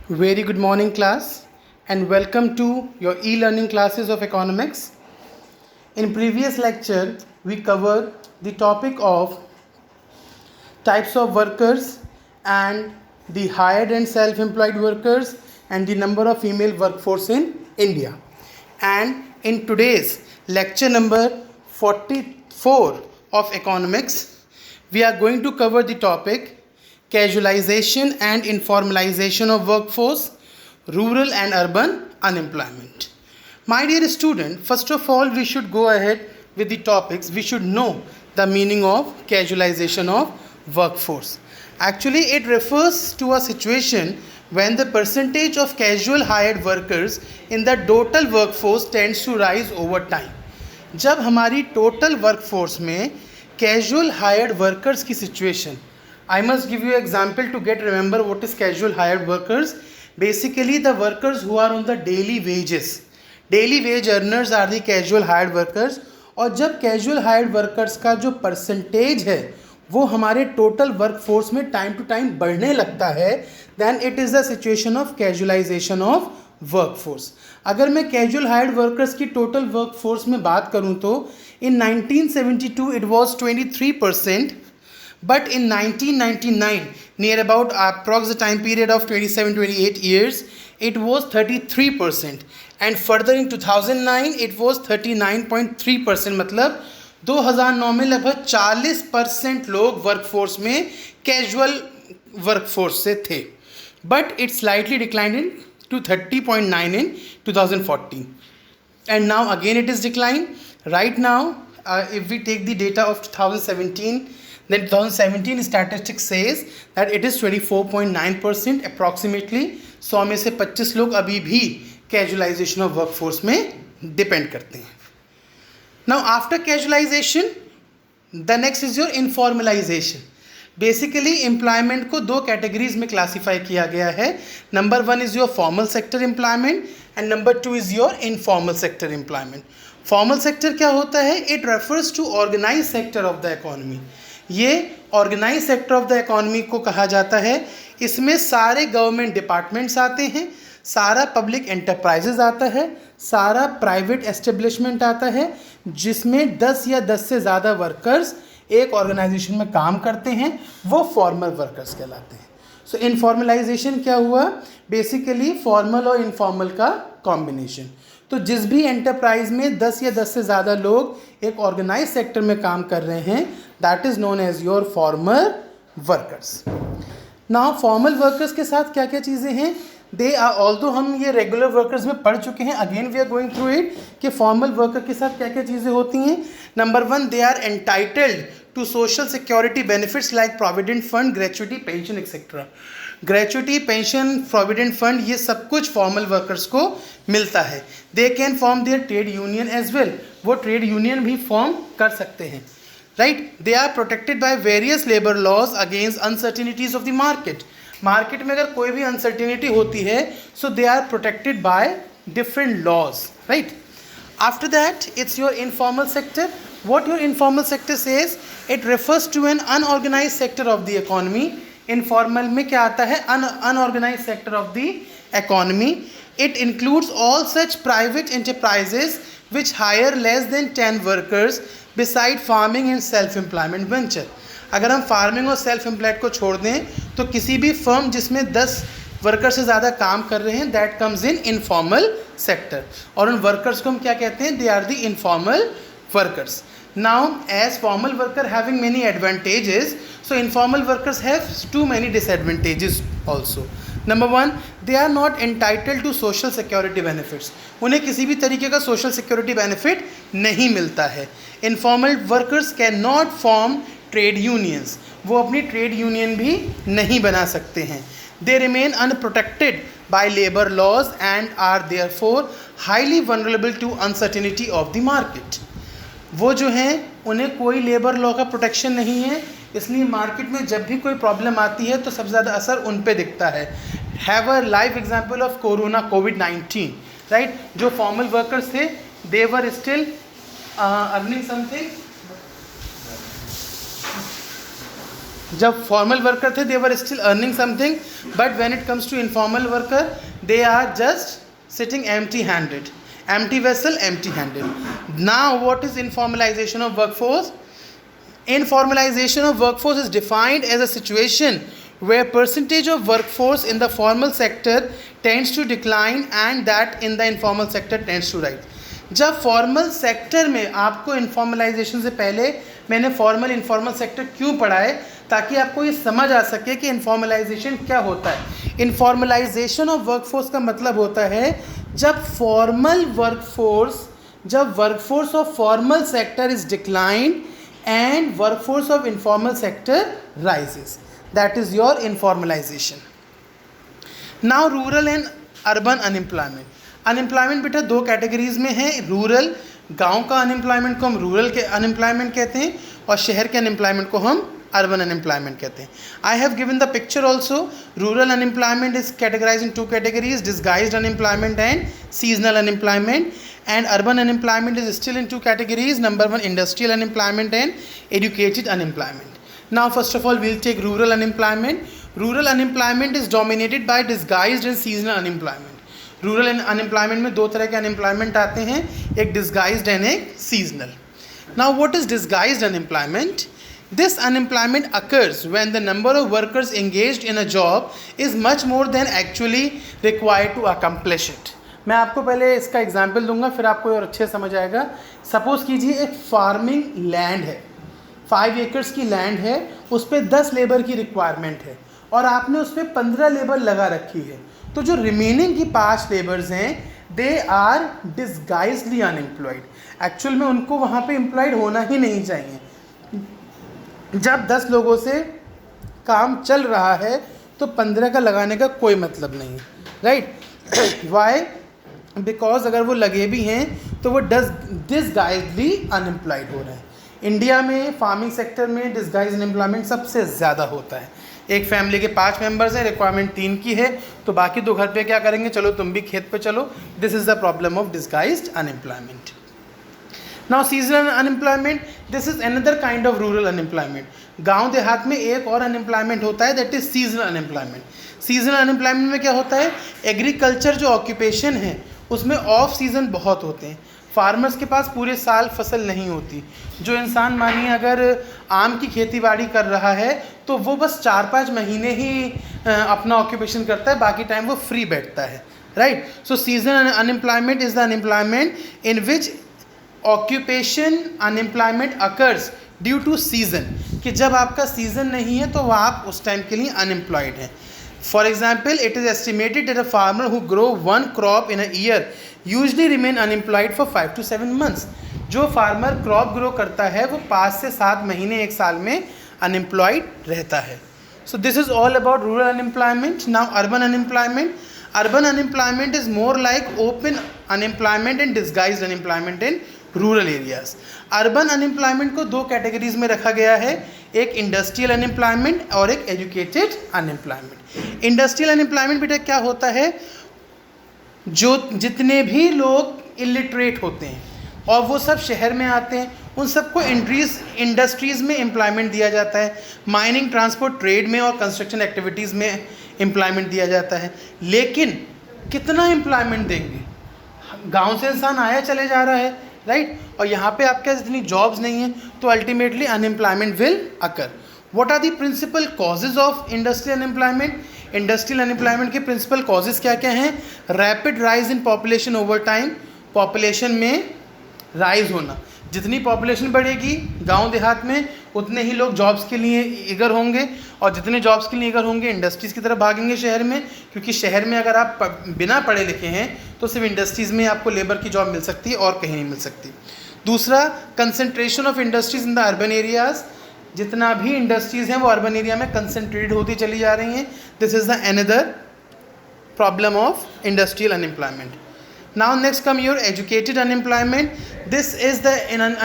Very good morning, class, and welcome to your e-learning classes of economics. In previous lecture, we covered the topic of types of workers and the hired and self-employed workers and the number of female workforce in India. And in today's lecture number 44 of economics, we are going to cover the topic casualization and informalization of workforce, rural and urban unemployment. My dear student, first of all, we should go ahead with the topics. We should know the meaning of casualization of workforce. Actually, it refers to a situation when the percentage of casual hired workers in the total workforce tends to rise over time. जब हमारी total workforce में casual hired workers की situation, I must give you an example to get remember what is casual hired workers. Basically, the workers who are on the daily wages. Daily wage earners are the casual hired workers. और जब casual hired workers का जो percentage है वो हमारे total workforce में time to time बढ़ने लगता है, then it is the situation of casualisation of workforce. अगर मैं कैजुअल हायर्ड वर्कर्स की टोटल वर्कफोर्स में बात करूं तो in 1972 it was 23%, but in 1999, near about approx the time period of 27-28 years, it was 33%, and further in 2009 it was 39.3%. मतलब 2009 में लगभग 40% लोग वर्कफोर्स में कैजुअल वर्कफोर्स से थे, but it slightly declined in to 30.9 in 2014, and now again it is declined. Right now, if we take the data of 2017, then 2017 statistics says that it is 24.9% approximately. 100 में से 25 लोग अभी भी casualisation of workforce में depend करते हैं. Now after casualization, the next is your informalization. Basically employment को दो कैटेगरीज में क्लासीफाई किया गया है. Number 1 is your formal sector employment and number 2 is your informal sector employment. Formal sector क्या होता है? It refers to organise sector of the economy. ये organise sector of the economy को कहा जाता है. इसमें सारे गवर्नमेंट डिपार्टमेंट्स आते हैं, सारा पब्लिक एंटरप्राइजेज आता है, सारा प्राइवेट एस्टेब्लिशमेंट आता है, जिसमें 10 या 10 से ज़्यादा वर्कर्स एक ऑर्गेनाइजेशन में काम करते हैं, वो फॉर्मल वर्कर्स कहलाते हैं. सो इनफॉर्मलाइजेशन क्या हुआ? बेसिकली फॉर्मल और इनफॉर्मल का कॉम्बिनेशन. तो जिस भी एंटरप्राइज में 10 या 10 से ज़्यादा लोग एक ऑर्गेनाइज सेक्टर में काम कर रहे हैं, that is known as your formal workers. Now formal workers के साथ क्या क्या चीज़ें हैं? दे आर, ऑल्दो हम ये रेगुलर वर्कर्स में पढ़ चुके हैं, again we are going through it कि फॉर्मल वर्कर के साथ क्या क्या चीज़ें होती हैं. Number 1, they are entitled to social security benefits like provident fund, gratuity, pension etcetera. Gratuity, pension, provident fund, ये सब कुछ फॉर्मल वर्कर्स को मिलता है. They can form their trade union as well. वो ट्रेड यूनियन भी फॉर्म कर सकते हैं, right. They are protected by various labour laws against uncertainties of the market. Market में अगर कोई भी अनसर्टिनिटी होती है, so they are protected by different laws, right. After that it's your informal sector. What your informal sector says, it refers to an unorganized sector of the economy. Informal में क्या आता है? Unorganized sector of the economy. It includes all such private enterprises which hire less than 10 workers beside farming and self-employment venture. अगर हम farming और self employed को छोड़ दें तो किसी भी फर्म जिसमें 10 वर्कर से ज़्यादा काम कर रहे हैं, that comes in informal sector. और उन वर्कर्स को हम क्या कहते हैं? They are the informal workers. Now, as formal worker having many advantages, so informal workers have too many disadvantages also. Number 1, they are not entitled to social security benefits. उन्हें किसी भी तरीके का social security benefit नहीं मिलता है. Informal workers cannot form trade unions. वो अपनी trade union भी नहीं बना सकते हैं. They remain unprotected by labor laws and are therefore highly vulnerable to uncertainty of the market. वो जो हैं उन्हें कोई लेबर लॉ का प्रोटेक्शन नहीं है, इसलिए मार्केट में जब भी कोई प्रॉब्लम आती है तो सबसे ज़्यादा असर उन पे दिखता है. Have a live example of corona, COVID, right. जो फॉर्मल वर्कर्स थे, they were still earning something, जब फॉर्मल वर्कर थे they were still earning something, but when it comes to informal worker they are just sitting empty handed, empty vessel, empty handed. Now what is informalization of workforce? Informalization of workforce is defined as a situation where percentage of workforce in the formal sector tends to decline and that in the informal sector tends to rise. जब formal sector में आपको इन्फॉर्मलाइजेशन से पहले मैंने formal informal sector क्यों पढ़ा है, ताकि आपको ये समझ आ सके कि इन्फॉर्मलाइजेशन क्या होता है. इन्फॉर्मलाइजेशन ऑफ वर्कफोर्स का मतलब होता है जब workforce of formal sector is decline and workforce of informal sector rises. That is your informalization. Now rural and urban unemployment. Unemployment बेटा दो कैटेगरीज में है. रूरल, गांव का अनएम्प्लॉयमेंट को हम रूरल के अनएम्प्लॉयमेंट कहते हैं और शहर के अनएम्प्लॉयमेंट को हम अर्बन अनएम्प्लॉयमेंट कहते हैं. I have given the picture also. Rural unemployment is categorise in two categories, disguised unemployment and seasonal unemployment. And urban unemployment is still in two categories. Number one, industrial unemployment and educated unemployment. Now first of all we'll take rural unemployment. Rural unemployment is dominated by disguised and seasonal unemployment. Rural unemployment में दो तरह के unemployment आते हैं, एक disguised and एक seasonal. Now what is disguised unemployment? This unemployment occurs when the number of workers engaged in a job is much more than actually required to accomplish it. मैं आपको पहले इसका एग्जाम्पल दूंगा, फिर आपको और अच्छे समझ आएगा. सपोज़ कीजिए एक फार्मिंग लैंड है, 5 एकर्स की लैंड है, उस पर 10 लेबर की रिक्वायरमेंट है और आपने उस पर 15 लेबर लगा रखी है. तो जो रिमेनिंग की 5 लेबर्स हैं दे आर डिस्गाइज्डली अनएम्प्लॉयड. एक्चुअल में उनको वहाँ पे एम्प्लॉयड होना ही नहीं चाहिए. जब 10 लोगों से काम चल रहा है तो 15 का लगाने का कोई मतलब नहीं है, राइट. वाई? बिकॉज अगर वो लगे भी हैं तो वो डिस्गाइज्डली अनएम्प्लॉयड हो रहे हैं. इंडिया में फार्मिंग सेक्टर में डिस्गाइज्ड अनएम्प्लॉयमेंट सबसे ज़्यादा होता है. एक फैमिली के 5 मेंबर्स हैं, रिक्वायरमेंट 3 की है, तो बाकी 2 घर पे क्या करेंगे, चलो तुम भी खेत पे चलो. This is the problem of disguised unemployment. Now seasonal unemployment, this is another kind of rural unemployment. गांव देहात में एक और अनएम्प्लॉयमेंट होता है, that is seasonal unemployment. Seasonal unemployment में क्या होता है, एग्रीकल्चर जो ऑक्यूपेशन है उसमें ऑफ सीज़न बहुत होते हैं. फार्मर्स के पास पूरे साल फसल नहीं होती. जो इंसान मानिए अगर आम की खेती बाड़ी कर रहा है तो वो बस 4-5 महीने ही अपना ऑक्यूपेशन करता है, बाकी टाइम वो फ्री बैठता है, right. So seasonal unemployment is the unemployment in which occupation unemployment occurs due to season, कि जब आपका सीज़न नहीं है तो वह आप उस टाइम के लिए अनएम्प्लॉयड हैं. For example, it is estimated that a farmer who grow one crop in a year usually remain unemployed for 5 to 7 months. जो फार्मर क्रॉप ग्रो करता है वो 5 से 7 महीने एक साल में अनएम्प्लॉयड रहता है. So this is all about rural unemployment. Now urban unemployment. Urban unemployment is more like open unemployment and disguised unemployment in rural areas. Urban unemployment को 2 कैटेगरीज में रखा गया है, एक इंडस्ट्रियल अनएम्प्लॉयमेंट और एक एजुकेटेड अनएम्प्लॉयमेंट. इंडस्ट्रियल अनएम्प्लॉयमेंट बेटा क्या होता है, जो जितने भी लोग इलिटरेट होते हैं और वो सब शहर में आते हैं उन सबको इंडस्ट्रीज़ में एम्प्लॉयमेंट दिया जाता है. माइनिंग, ट्रांसपोर्ट, ट्रेड में और कंस्ट्रक्शन एक्टिविटीज़ में एम्प्लॉयमेंट दिया जाता है. लेकिन कितना एम्प्लॉयमेंट देंगे, गांव से इंसान आया चले जा रहा है, राइट. और यहाँ पे आपके पास इतनी जॉब्स नहीं है तो ultimately unemployment will occur. What are the principal causes of industrial unemployment? Industrial unemployment के प्रिंसिपल कॉजेज क्या क्या हैं? Rapid rise in population over time. Population में राइज होना, जितनी पॉपुलेशन बढ़ेगी गांव देहात में उतने ही लोग जॉब्स के लिए ईगर होंगे और जितने जॉब्स के लिए ईगर होंगे इंडस्ट्रीज़ की तरफ भागेंगे शहर में, क्योंकि शहर में अगर आप बिना पढ़े लिखे हैं तो सिर्फ इंडस्ट्रीज़ में आपको लेबर की जॉब मिल सकती है और कहीं नहीं मिल सकती. दूसरा, concentration of industries in the urban areas. जितना भी इंडस्ट्रीज़ हैं वो अर्बन एरिया में कंसंट्रेटेड होती चली जा रही हैं. This is the another problem of industrial unemployment. Now next come your educated unemployment. This is the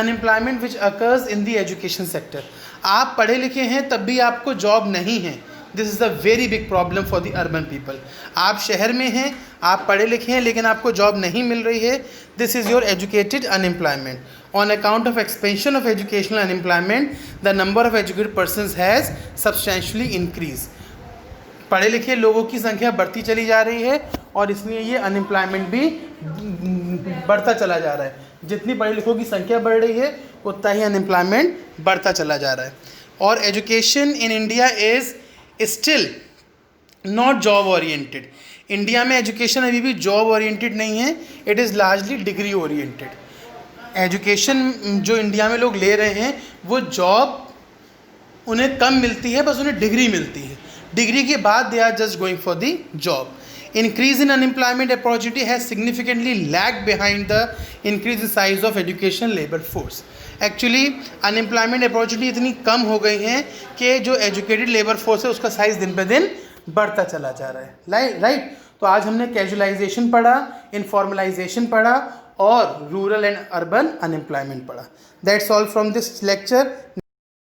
unemployment which occurs in the education sector. आप पढ़े लिखे हैं तब भी आपको जॉब नहीं है. This is the very big problem for the urban people. आप शहर में हैं, आप पढ़े लिखे हैं लेकिन आपको जॉब नहीं मिल रही है. This is your educated unemployment. On account of expansion of educational unemployment, the number of educated persons has substantially increased. पढ़े लिखे लोगों की संख्या बढ़ती चली जा रही है और इसलिए ये अनएम्प्लॉयमेंट भी बढ़ता चला जा रहा है. जितनी पढ़े लिखों की संख्या बढ़ रही है उतना ही अनएम्प्लॉयमेंट बढ़ता चला जा रहा है. और education in India is still not job oriented. India में एजुकेशन अभी भी जॉब ओरिएंटेड नहीं है, it is largely degree oriented. Education जो इंडिया में लोग ले रहे हैं वो जॉब उन्हें कम मिलती है, बस उन्हें डिग्री मिलती है. डिग्री के बाद they are just going for the job. Increase in unemployment opportunity has significantly lagged behind the increase in size of education labor force. Actually unemployment opportunity इतनी कम हो गई हैं कि जो एजुकेटेड लेबर फोर्स है उसका साइज़ दिन पे दिन बढ़ता चला जा रहा है. राइट. तो आज हमने कैजुअलाइजेशन पढ़ा, इनफॉर्मलाइजेशन पढ़ा और रूरल एंड अर्बन अनएम्प्लॉयमेंट पढ़ा. That's all from this lecture.